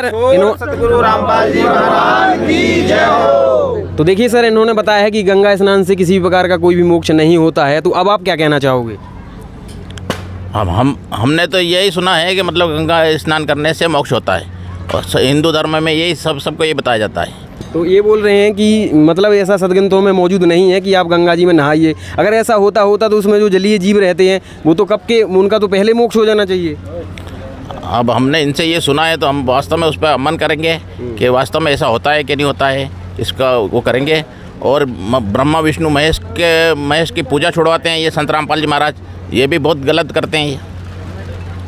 सतगुरु रामपाल जी महाराज की जय हो। तो देखिए सर, इन्होंने बताया है कि गंगा स्नान से किसी भी प्रकार का कोई भी मोक्ष नहीं होता है, तो अब आप क्या कहना चाहोगे? हमने तो यही सुना है कि मतलब गंगा स्नान करने से मोक्ष होता है, और हिंदू धर्म में यही सबको ये बताया जाता है। तो ये बोल रहे हैं कि मतलब ऐसा सदग्रंथों में मौजूद नहीं है कि आप गंगा जी में नहाइए। अगर ऐसा होता तो उसमें जो जलीय जीव रहते हैं वो तो कब के, उनका तो पहले मोक्ष हो जाना चाहिए। अब हमने इनसे ये सुना है तो हम वास्तव में उस पर अमन करेंगे कि वास्तव में ऐसा होता है कि नहीं होता है, इसका वो करेंगे। और ब्रह्मा विष्णु महेश की पूजा छुड़वाते हैं ये संत रामपाल जी महाराज, ये भी बहुत गलत करते हैं ये।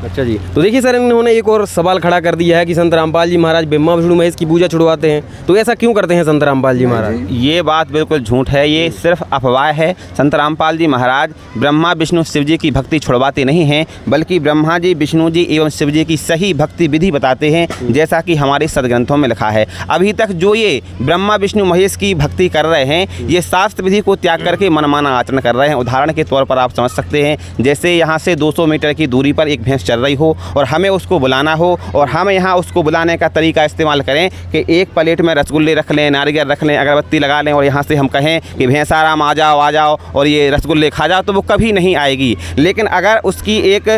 अच्छा जी, तो देखिए सर, इन्होंने एक और सवाल खड़ा कर दिया है कि संत रामपाल जी महाराज ब्रह्मा विष्णु महेश की पूजा छुड़वाते हैं, तो ऐसा क्यों करते हैं संत रामपाल जी महाराज? ये बात बिल्कुल झूठ है, ये सिर्फ अफवाह है। संत रामपाल जी महाराज ब्रह्मा विष्णु शिव जी की भक्ति छुड़वाते नहीं हैं, बल्कि ब्रह्मा जी विष्णु जी एवं शिव जी की सही भक्ति विधि बताते हैं, जैसा कि हमारे सदग्रंथों में लिखा है। अभी तक जो ये ब्रह्मा विष्णु महेश की भक्ति कर रहे हैं, ये शास्त्र विधि को त्याग करके मनमाना आचरण कर रहे हैं। उदाहरण के तौर पर आप समझ सकते हैं, जैसे यहाँ से 200 मीटर की दूरी पर एक भैंस चल रही हो और हमें उसको बुलाना हो, और हम यहाँ उसको बुलाने का तरीका इस्तेमाल करें कि एक प्लेट में रसगुल्ले रख लें, नारियल रख लें, अगरबत्ती लगा लें, और यहाँ से हम कहें कि भैंसाराम आ जाओ और ये रसगुल्ले खा जाओ, तो वो कभी नहीं आएगी। लेकिन अगर उसकी एक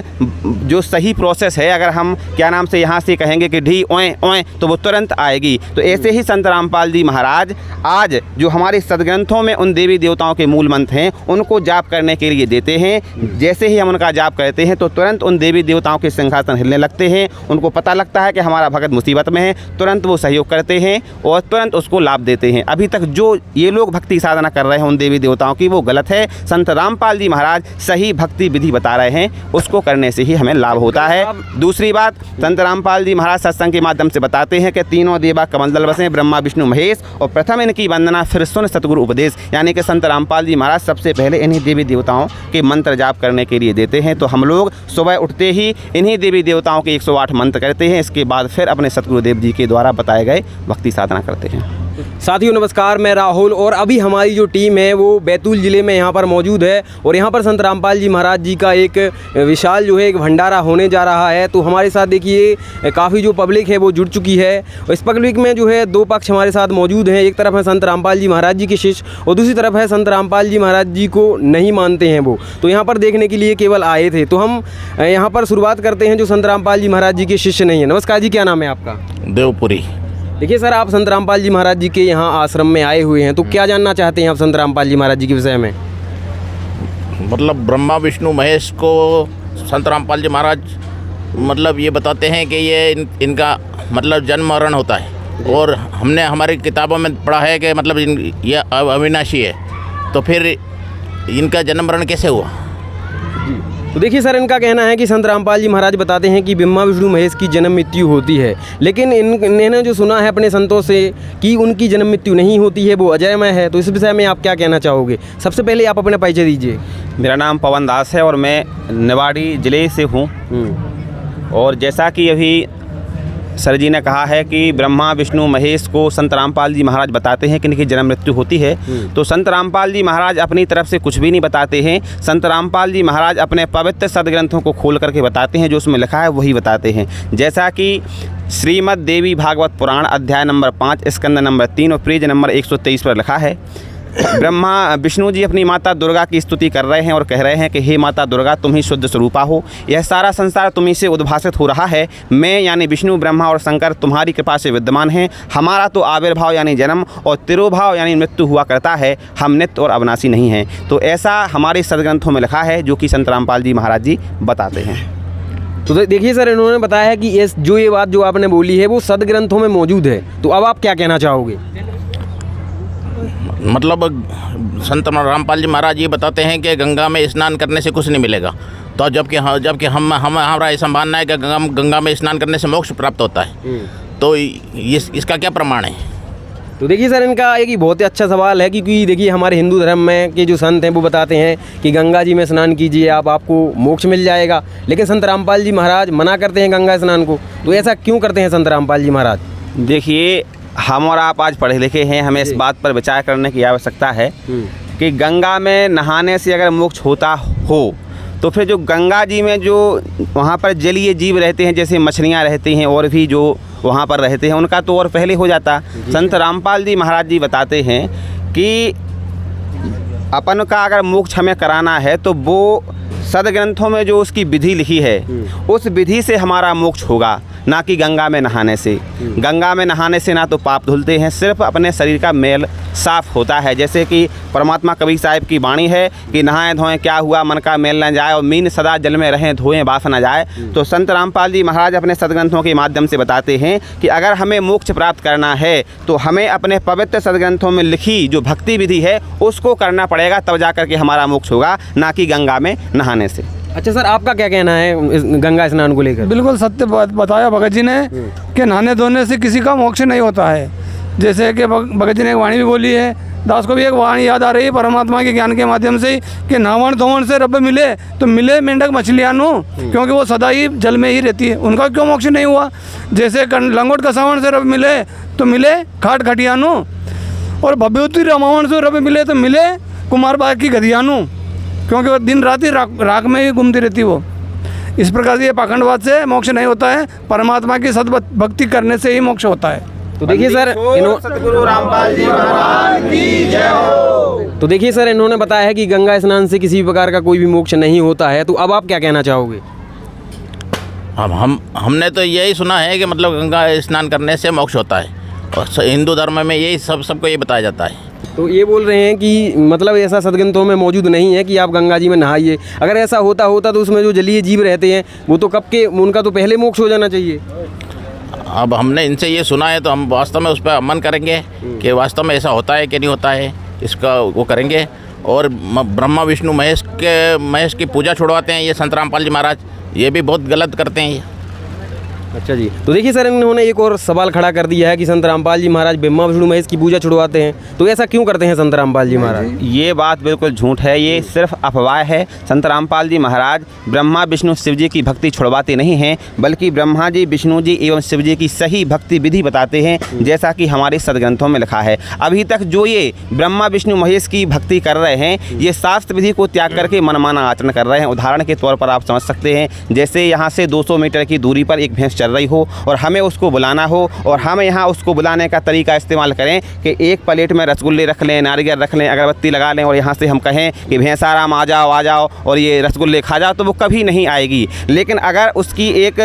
जो सही प्रोसेस है, अगर हम क्या नाम से यहाँ से कहेंगे कि ढी ओए ओए, तो वो तुरंत आएगी। तो ऐसे ही संत रामपाल जी महाराज आज जो हमारे सदग्रंथों में उन देवी देवताओं के मूल मंत्र हैं उनको जाप करने के लिए देते हैं। जैसे ही हम उनका जाप करते हैं तो तुरंत उन देवी देवताओं के सिंहासन हिलने लगते हैं। उनको पता लगता है कि हमारा भगत मुसीबत में है, तुरंत वो सहयोग करते हैं और तुरंत उसको लाभ देते हैं। अभी तक जो ये लोग भक्ति साधना कर रहे हैं उन देवी देवताओं की, वो गलत है। संत रामपाल जी महाराज सही भक्ति विधि बता रहे हैं, उसको करने से ही हमें लाभ होता है। दूसरी बात, संत रामपाल जी महाराज सत्संग के माध्यम से बताते हैं कि तीनों देवा कमंडल बसे, ब्रह्मा विष्णु महेश, और प्रथम इनकी वंदना फिर सुन सतगुरु उपदेश, यानी कि संत रामपाल जी महाराज सबसे पहले इन्हीं देवी देवताओं के मंत्र जाप करने के लिए देते हैं। तो हम लोग सुबह उठते ही इन्हीं देवी देवताओं के 108 मंत्र करते हैं, इसके बाद फिर अपने सतगुरुदेव जी के द्वारा बताए गए भक्ति साधना करते हैं। साथियों नमस्कार, मैं राहुल, और अभी हमारी जो टीम है वो बैतूल ज़िले में यहाँ पर मौजूद है, और यहाँ पर संत रामपाल जी महाराज जी का एक विशाल जो है एक भंडारा होने जा रहा है। तो हमारे साथ देखिए काफ़ी जो पब्लिक है वो जुड़ चुकी है, और इस पब्लिक में जो है दो पक्ष हमारे साथ मौजूद हैं। एक तरफ है संत रामपाल जी महाराज जी के शिष्य, और दूसरी तरफ है संत रामपाल जी महाराज जी को नहीं मानते हैं वो, तो यहाँ पर देखने के लिए केवल आए थे। तो हम यहाँ पर शुरुआत करते हैं जो संत रामपाल जी महाराज जी के शिष्य नहीं है। नमस्कार जी, क्या नाम है आपका? देवपुरी। देखिए सर, आप संत रामपाल जी महाराज जी के यहाँ आश्रम में आए हुए हैं, तो क्या जानना चाहते हैं आप संत रामपाल जी महाराज जी के विषय में? मतलब ब्रह्मा विष्णु महेश को संत रामपाल जी महाराज मतलब ये बताते हैं कि ये इनका मतलब जन्म मरण होता है, और हमने हमारी किताबों में पढ़ा है कि मतलब ये अविनाशी है, तो फिर इनका जन्म मरण कैसे हुआ? तो देखिए सर, इनका कहना है कि संत रामपाल जी महाराज बताते हैं कि ब्रह्मा विष्णु महेश की जन्म मृत्यु होती है, लेकिन इन्होंने जो सुना है अपने संतों से कि उनकी जन्म मृत्यु नहीं होती है, वो अजयमय है। तो इस विषय में आप क्या कहना चाहोगे? सबसे पहले आप अपना परिचय दीजिए। मेरा नाम पवन दास है और मैं निवाड़ी ज़िले से हूँ। और जैसा कि अभी सर जी ने कहा है कि ब्रह्मा विष्णु महेश को संत रामपाल जी महाराज बताते हैं कि इनकी जन्म मृत्यु होती है, तो संत रामपाल जी महाराज अपनी तरफ से कुछ भी नहीं बताते हैं। संत रामपाल जी महाराज अपने पवित्र सदग्रंथों को खोल करके बताते हैं, जो उसमें लिखा है वही बताते हैं। जैसा कि श्रीमद् देवी भागवत पुराण अध्याय नंबर 5 स्कंद नंबर 3 और पेज नंबर 123 पर लिखा है, ब्रह्मा विष्णु जी अपनी माता दुर्गा की स्तुति कर रहे हैं और कह रहे हैं कि हे माता दुर्गा, तुम ही शुद्ध स्वरूपा हो, यह सारा संसार तुम्ही से उद्भासित हो रहा है। मैं यानी विष्णु ब्रह्मा और शंकर तुम्हारी कृपा से विद्यमान हैं। हमारा तो आविर्भाव यानी जन्म और तिरोभाव यानी मृत्यु हुआ करता है, हम नित्य और अविनाशी नहीं हैं। तो ऐसा हमारे सदग्रंथों में लिखा है, जो कि संत रामपाल जी महाराज जी बताते हैं। तो देखिए सर, इन्होंने बताया है कि ये बात जो आपने बोली है वो सदग्रंथों में मौजूद है, तो अब आप क्या कहना चाहोगे? मतलब संत रामपाल जी महाराज ये बताते हैं कि गंगा में स्नान करने से कुछ नहीं मिलेगा, तो जबकि हमारा ऐसा मानना है कि गंगा में स्नान करने से मोक्ष प्राप्त होता है, तो इसका क्या प्रमाण है? तो देखिए सर, इनका एक बहुत ही अच्छा सवाल है, क्योंकि देखिए हमारे हिंदू धर्म में के जो संत हैं वो बताते हैं कि गंगा जी में स्नान कीजिए, आपको मोक्ष मिल जाएगा, लेकिन संत रामपाल जी महाराज मना करते हैं गंगा स्नान को। तो ऐसा क्यों करते हैं संत रामपाल जी महाराज? देखिए, हम और आप आज पढ़े लिखे हैं, हमें इस बात पर विचार करने की आवश्यकता है कि गंगा में नहाने से अगर मोक्ष होता हो तो फिर जो गंगा जी में जो वहाँ पर जलीय जीव रहते हैं, जैसे मछलियाँ रहती हैं और भी जो वहाँ पर रहते हैं, उनका तो और पहले हो जाता। संत रामपाल जी महाराज जी बताते हैं कि अपन का अगर मोक्ष हमें कराना है तो वो सदग्रंथों में जो उसकी विधि लिखी है उस विधि से हमारा मोक्ष होगा, ना कि गंगा में नहाने से। गंगा में नहाने से ना तो पाप धुलते हैं, सिर्फ अपने शरीर का मैल साफ होता है। जैसे कि परमात्मा कबीर साहिब की वाणी है कि नहाएं धोएं क्या हुआ, मन का मैल न जाए, और मीन सदा जल में रहें धोएं बास न जाए। तो संत रामपाल जी महाराज अपने सदग्रंथों के माध्यम से बताते हैं कि अगर हमें मोक्ष प्राप्त करना है तो हमें अपने पवित्र सदग्रंथों में लिखी जो भक्ति विधि है उसको करना पड़ेगा, तब जा करके हमारा मोक्ष होगा, ना कि गंगा में नहाने से। अच्छा सर, आपका क्या कहना है इस गंगा स्नान को लेकर? बिल्कुल सत्य बात बताया भगत जी ने कि नहाने धोने से किसी का मोक्ष नहीं होता है। जैसे कि भगत जी ने एक वाणी भी बोली है, दास को भी एक वाणी याद आ रही है परमात्मा के ज्ञान के माध्यम से ही कि नहावन धोवन से रब मिले तो मिले मेंढक मछलियाँ नु, क्योंकि वो सदा ही जल में ही रहती है, उनका क्यों मोक्ष नहीं हुआ। जैसे लंगोट कसावन से रब मिले तो मिले खाट खटिया नु, और भव्योती रमावन से रब मिले तो मिले कुमार बाग की गधिया नु, क्योंकि वो दिन रात ही राख में ही घूमती रहती वो। इस प्रकार से ये पाखंडवाद से मोक्ष नहीं होता है, परमात्मा की सद्भक्ति करने से ही मोक्ष होता है। तो देखिए सर, सतगुरु रामपाल जी महाराज की जय हो। तो देखिए सर, इन्होंने बताया है कि गंगा स्नान से किसी भी प्रकार का कोई भी मोक्ष नहीं होता है। तो अब आप क्या कहना चाहोगे? हमने तो यही सुना है कि मतलब गंगा स्नान करने से मोक्ष होता है, और हिंदू धर्म में यही सबको ये बताया जाता है। तो ये बोल रहे हैं कि मतलब ऐसा सदग्रंथों में मौजूद नहीं है कि आप गंगा जी में नहाइए। अगर ऐसा होता तो उसमें जो जलीय जीव रहते हैं वो तो कब के, उनका तो पहले मोक्ष हो जाना चाहिए। अब हमने इनसे ये सुना है तो हम वास्तव में उस पर अमन करेंगे कि वास्तव में ऐसा होता है कि नहीं होता है, इसका वो करेंगे। और ब्रह्मा विष्णु महेश की पूजा छुड़वाते हैं ये संत रामपाल जी महाराज, ये भी बहुत गलत करते हैं ये। अच्छा जी, तो देखिए सर, इन्होंने एक और सवाल खड़ा कर दिया है कि संत रामपाल जी महाराज ब्रह्मा विष्णु महेश की पूजा छुड़वाते हैं, तो ऐसा क्यों करते हैं संत रामपाल जी महाराज? ये बात बिल्कुल झूठ है, ये सिर्फ अफवाह है। संत रामपाल जी महाराज ब्रह्मा विष्णु शिव जी की भक्ति छुड़वाते नहीं हैं, बल्कि ब्रह्मा जी विष्णु जी एवं शिव जी की सही भक्ति विधि बताते हैं, जैसा कि हमारे सदग्रंथों में लिखा है। अभी तक जो ये ब्रह्मा विष्णु महेश की भक्ति कर रहे हैं, ये शास्त्र विधि को त्याग करके मनमाना आचरण कर रहे हैं। उदाहरण के तौर पर आप समझ सकते हैं, जैसे यहाँ से 200 मीटर की दूरी पर एक भैंस चल रही हो और हमें उसको बुलाना हो, और हम यहाँ उसको बुलाने का तरीका इस्तेमाल करें कि एक प्लेट में रसगुल्ले रख लें, नारियल रख लें, अगरबत्ती लगा लें, और यहाँ से हम कहें कि भैंसाराम आ जाओ और ये रसगुल्ले खा जाओ, तो वो कभी नहीं आएगी। लेकिन अगर उसकी एक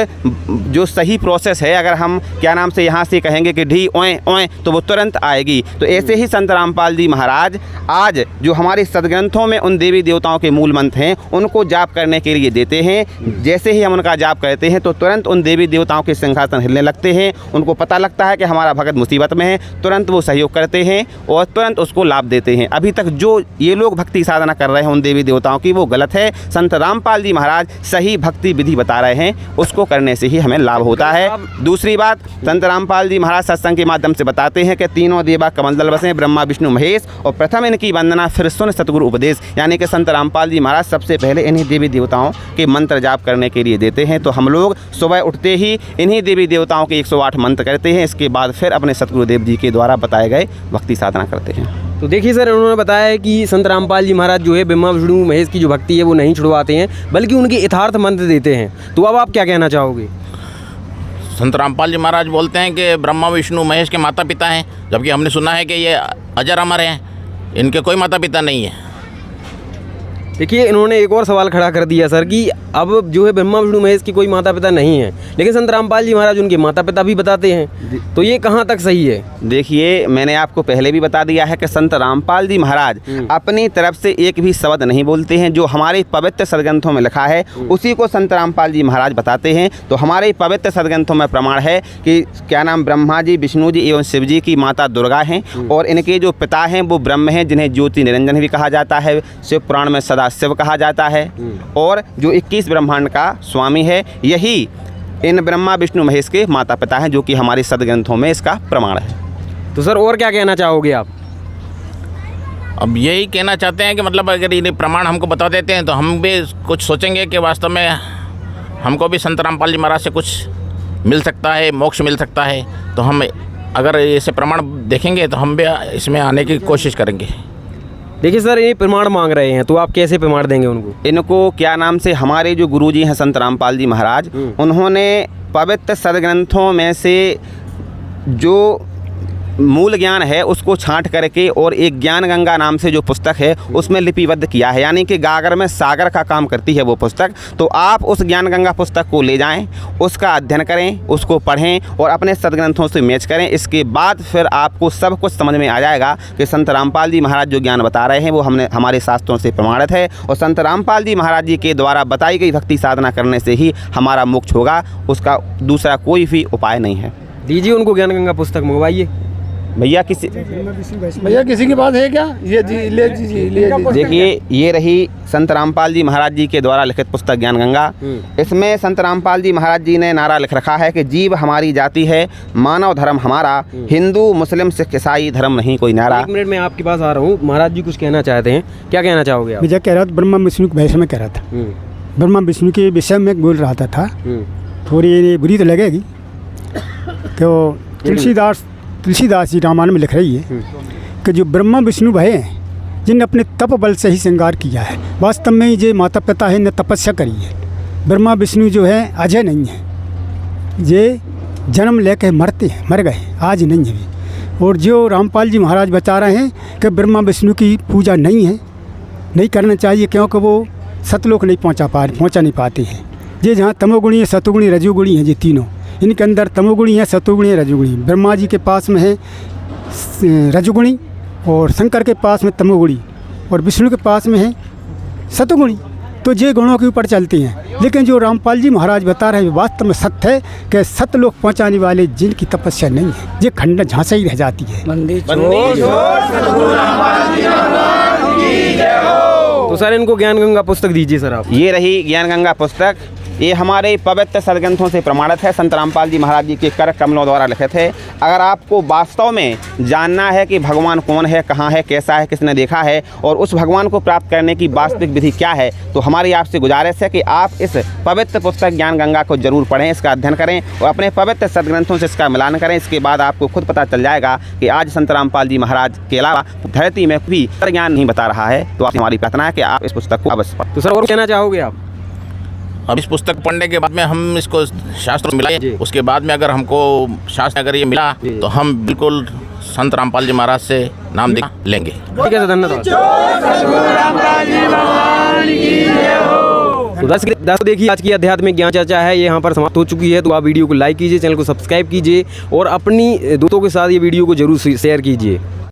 जो सही प्रोसेस है, अगर हम क्या नाम से यहाँ से कहेंगे कि ढी ओए ओए, तो वो तुरंत आएगी। तो ऐसे ही संत रामपाल जी महाराज आज जो हमारे सदग्रंथों में उन देवी देवताओं के मूल मंत्र हैं उनको जाप करने के लिए देते हैं। जैसे ही हम उनका जाप करते हैं तो तुरंत उन देवी देवताओं के सिंहासन हिलने लगते हैं। उनको पता लगता है कि हमारा भगत मुसीबत में है, तुरंत वो सहयोग करते हैं और तुरंत उसको लाभ देते हैं। अभी तक जो ये लोग भक्ति साधना कर रहे हैं उन देवी देवताओं की, वो गलत है। संत रामपाल जी महाराज सही भक्ति विधि बता रहे हैं, उसको करने से ही हमें लाभ होता है। दूसरी बात, संत रामपाल जी महाराज सत्संग के माध्यम से बताते हैं कि तीनों देवा कमंडल बसे, ब्रह्मा विष्णु महेश, और प्रथम इनकी वंदना फिर सुन सतगुरु उपदेश। यानी कि संत रामपाल जी महाराज सबसे पहले इन्हीं देवी देवताओं के मंत्र जाप करने के लिए देते हैं। तो हम लोग सुबह उठते ही इन्हीं देवी देवताओं के 108 मंत्र करते हैं, इसके बाद फिर अपने सतगुरुदेव जी के द्वारा बताए गए भक्ति साधना करते हैं। तो देखिए सर, उन्होंने बताया है कि संत रामपाल जी महाराज जो है ब्रह्मा विष्णु महेश की जो भक्ति है वो नहीं छुड़वाते हैं, बल्कि उनके यथार्थ मंत्र देते हैं। तो अब आप क्या कहना चाहोगे? संत रामपाल जी महाराज बोलते हैं कि ब्रह्मा विष्णु महेश के माता पिता हैं, जबकि हमने सुना है कि ये अजर अमर हैं, इनके कोई माता पिता नहीं है। देखिए, इन्होंने एक और सवाल खड़ा कर दिया सर कि अब जो है ब्रह्मा विष्णु महेश की कोई माता पिता नहीं है, लेकिन संत रामपाल जी महाराज उनके माता पिता भी बताते हैं, तो ये कहाँ तक सही है? देखिए, मैंने आपको पहले भी बता दिया है कि संत रामपाल जी महाराज अपनी तरफ से एक भी शब्द नहीं बोलते हैं। जो हमारे पवित्र सदग्रंथों में लिखा है उसी को संत रामपाल जी महाराज बताते हैं। तो हमारे पवित्र सदग्रंथों में प्रमाण है कि क्या नाम ब्रह्मा जी विष्णु जी एवं शिव जी की माता दुर्गा हैं, और इनके जो पिता हैं वो ब्रह्म हैं, जिन्हें ज्योति निरंजन भी कहा जाता है, शिव पुराण में सदा शिव कहा जाता है, और जो 21 ब्रह्मांड का स्वामी है, यही इन ब्रह्मा विष्णु महेश के माता पिता हैं, जो कि हमारे सदग्रंथों में इसका प्रमाण है। तो सर और क्या कहना चाहोगे आप? अब यही कहना चाहते हैं कि मतलब अगर ये प्रमाण हमको बता देते हैं तो हम भी कुछ सोचेंगे कि वास्तव में हमको भी संत रामपाल जी महाराज से कुछ मिल सकता है, मोक्ष मिल सकता है। तो हम अगर ऐसे प्रमाण देखेंगे तो हम भी इसमें आने की कोशिश करेंगे। देखिए सर, ये प्रमाण मांग रहे हैं, तो आप कैसे प्रमाण देंगे उनको? इनको क्या नाम से हमारे जो गुरुजी हैं संत रामपाल जी महाराज, उन्होंने पवित्र सदग्रंथों में से जो मूल ज्ञान है उसको छांट करके और एक ज्ञान गंगा नाम से जो पुस्तक है उसमें लिपिबद्ध किया है, यानी कि गागर में सागर का काम करती है वो पुस्तक। तो आप उस ज्ञान गंगा पुस्तक को ले जाएं, उसका अध्ययन करें, उसको पढ़ें और अपने सदग्रंथों से मैच करें। इसके बाद फिर आपको सब कुछ समझ में आ जाएगा कि संत रामपाल जी महाराज जो ज्ञान बता रहे हैं वो हमारे शास्त्रों से प्रमाणित है और संत रामपाल जी महाराज जी के द्वारा बताई गई भक्ति साधना करने से ही हमारा मोक्ष होगा, उसका दूसरा कोई भी उपाय नहीं है। दीजिए उनको ज्ञान गंगा पुस्तक, मंगवाइए। भैया किसी की बात है क्या? ये ले दीजिए। देखिए, ये रही संत रामपाल जी महाराज जी के द्वारा लिखित पुस्तक ज्ञान गंगा। इसमें संत रामपाल जी महाराज जी ने नारा लिख रखा है कि जीव हमारी जाति है, मानव धर्म हमारा, हिंदू मुस्लिम सिख ईसाई धर्म नहीं कोई नारा। 1 मिनट में आपके पास आ रहा हूँ, महाराज जी कुछ कहना चाहते हैं, क्या कहना चाहोगे आप? मुझे कह रहा था ब्रह्मा विष्णु के विषय में कह रहा था, ब्रह्मा विष्णु के विषय में बोल रहा था। थोड़ी बुरी तो लगेगी, तो तुलसीदास जी रामायण में लिख रही है कि जो ब्रह्मा विष्णु भय हैं जिन अपने तप बल से ही श्रृंगार किया है, वास्तव में ये माता पिता है ने तपस्या करी है। ब्रह्मा विष्णु जो है अजय नहीं है, ये जन्म लेकर मरते हैं, मर गए, आज नहीं है। और जो रामपाल जी महाराज बता रहे हैं कि ब्रह्मा विष्णु की पूजा नहीं है, नहीं करना चाहिए, क्योंकि वो सतलोक नहीं पहुँचा नहीं पाते हैं। ये जहाँ तमोगुणी है, सतोगुणी, रजोगुणी है, ये तीनों, इनके अंदर तमोगुणी है, सतोगुणी है, रजोगुणी। ब्रह्मा जी के पास में है रजोगुणी और शंकर के पास में तमोगुणी और विष्णु के पास में है सतोगुणी। तो ये गुणों के ऊपर चलती हैं। लेकिन जो रामपाल जी महाराज बता रहे हैं वास्तव में सत्य है कि सतलोक पहुंचाने वाले जिनकी तपस्या नहीं है, ये खंड झांसा ही रह जाती है। तो सर इनको ज्ञान गंगा पुस्तक दीजिए सर आप। ये रही ज्ञान गंगा पुस्तक, ये हमारे पवित्र सदग्रंथों से प्रमाणित है, संत रामपाल जी महाराज जी के कर कमलों द्वारा लिखित है। अगर आपको वास्तव में जानना है कि भगवान कौन है, कहाँ है, कैसा है, किसने देखा है और उस भगवान को प्राप्त करने की वास्तविक विधि क्या है, तो हमारी आपसे गुजारिश है कि आप इस पवित्र पुस्तक ज्ञान गंगा को जरूर पढ़ें, इसका अध्ययन करें और अपने पवित्र सदग्रंथों से इसका मिलान करें। इसके बाद आपको खुद पता चल जाएगा कि आज संत रामपाल जी महाराज के अलावा धरती में कोई ज्ञान नहीं बता रहा है। तो हमारी प्रार्थना है कि आप इस पुस्तक को अवश्य पढ़ें। तो सर और कहना चाहोगे आप? अब इस पुस्तक पढ़ने के बाद में हम इसको शास्त्र मिलाए, उसके बाद में अगर हमको शास्त्र अगर ये मिला तो हम बिल्कुल संत रामपाल जी महाराज से नाम लेंगे। ठीक है सर, धन्यवाद। तो दर्शक देखिए, आज की आध्यात्मिक ज्ञान चर्चा है ये यहाँ पर समाप्त हो चुकी है। तो आप वीडियो को लाइक कीजिए, चैनल को सब्सक्राइब कीजिए और अपनी दोस्तों के साथ ये वीडियो को जरूर शेयर कीजिए।